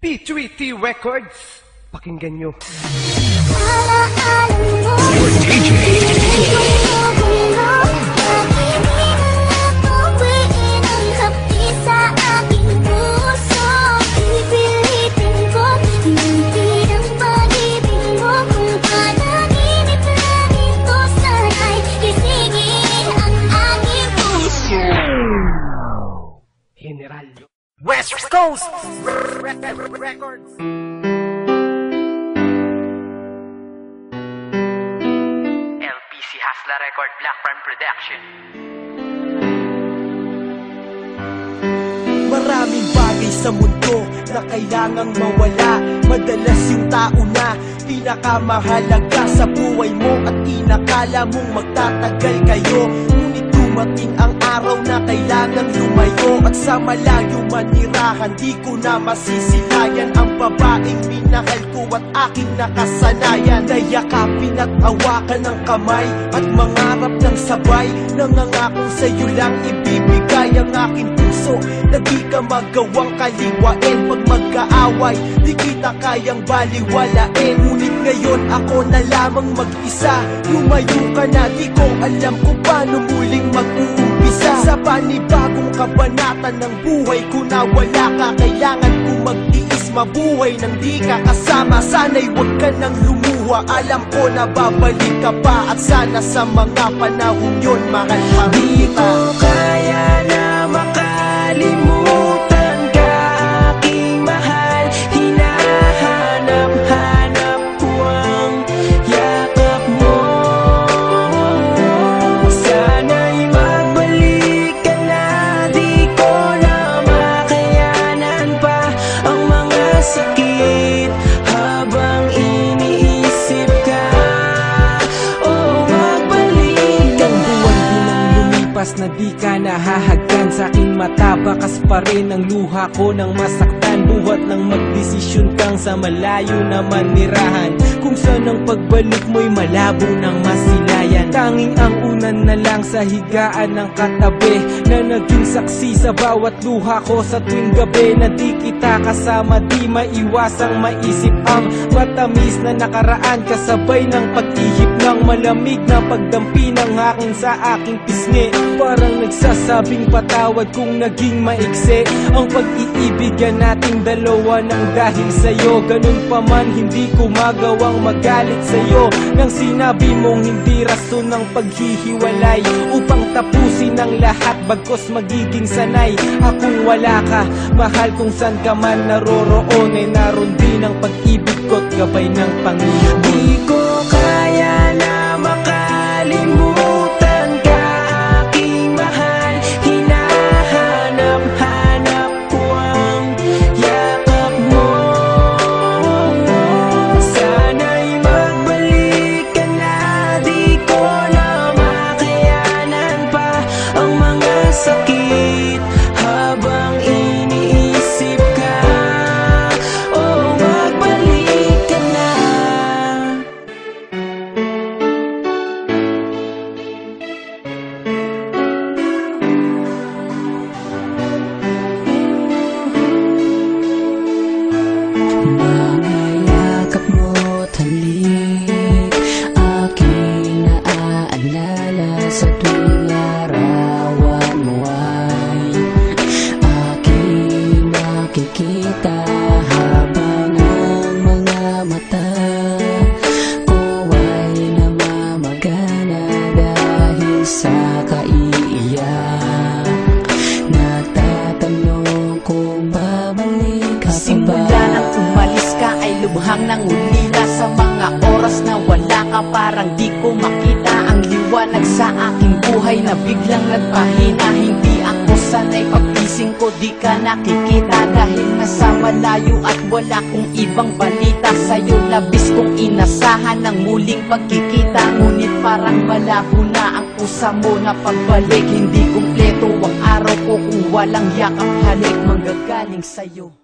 P3T Records. Pakinggan nyo. Your DJ. General West Coast Records. LPC Hasla Record, Black Prime Production. Maraming bagay sa mundo na kailangang mawala. Madalas yung tao na pinakamahalaga sa buhay mo at inakala mong magtatagal kayo. Ngunit dumating ang araw na kailangang lumayo at sa malayo manirahan. Di ko na masisilayan ang babaeng minahal ko at aking nakasanayan. Nayakapin at hawakan ng kamay at mangarap ng sabay. Nangangakong sa'yo lang ibibigay ang aking puso na di ka magawang kaliwain. Pag magkaaway, di kita kayang baliwalain. Ngunit ngayon ako na lamang mag-isa. Lumayo ka na, di ko alam kung paano muling mag-uumpisa. Sa panibagong kabanata ng buhay ko na wala ka. Kailangan ko magtiis mabuhay nang di ka kasama. Sana'y huwag ka nang lumuha. Alam ko na babalik ka pa. At sana sa mga panahon yun, mahal pa rin kita. Di ko kaya na makalimutan ka, aking mahal. Hinahanap-hanap ko ang yakap mo. Sana'y magbalik ka na. Di ko na makayanan pa ang mga sakit habang iniisip ka. Oh, magbalik ka na. Buwan din ang lumipas na di ka nahahagkan sa aking mata. Bakas pa rin ang luha ko nang masaktan. Buhat nang magdesisyon kang sa malayo na manirahan, kung saan ang pagbalik mo'y malabo ng masilayan. Tanging ang unan na lang sa higaan ng katabi na naging saksi sa bawat luha ko sa tuwing gabi. Na di kita kasama, di maiwasang maisip ang matamis na nakaraan. Kasabay ng pag-ihip ng malamig na pagdampi ng hangin sa aking pisngi. Parang nagsasabing patawad kung naging maiksi ang pag-iibigan nating dalawa nang dahil sa'yo. Ganun pa man, hindi ko magawang magalit sa'yo nang sinabi mong hindi rason ng paghihiwalay upang tapusin ang lahat bagkos magiging sanay. Akong wala ka, mahal, kung saan ka man naroroon ay naroon din ang pag-ibig ko't gabay ng Panginoon. Di ko kaya na makalimutan ka, aking mahal. Hinahanap-hanap ko ang yakap mo. Sana'y magbalik ka na. Di ko na makayanan pa ang mga sakit habang iniisip ka. Oh, magbalik ka na. Mga yakap mo't halik, aking naaalala sa tuwing larawan mo ay aking nakikita habang ang mga mata ko ay namamagana dahil sa kaiiyak. Nagtatanong kung babalik ka pa ba. Simula nang umalis ka ay lubhang nang ulila. Sa mga oras na wala ka parang di ko makita ang liwanag sa aking buhay na biglang nagpahina. Hindi ako sanay paggising ko di ka nakikita dahil nasa malayo at wala kong ibang balita. Sa'yo labis kong inasahan ng muling pagkikita, ngunit parang malabo na ang pusa mo na pagbalik. Hindi kumpleto ang araw ko kung walang yakap halik manggagaling sa'yo.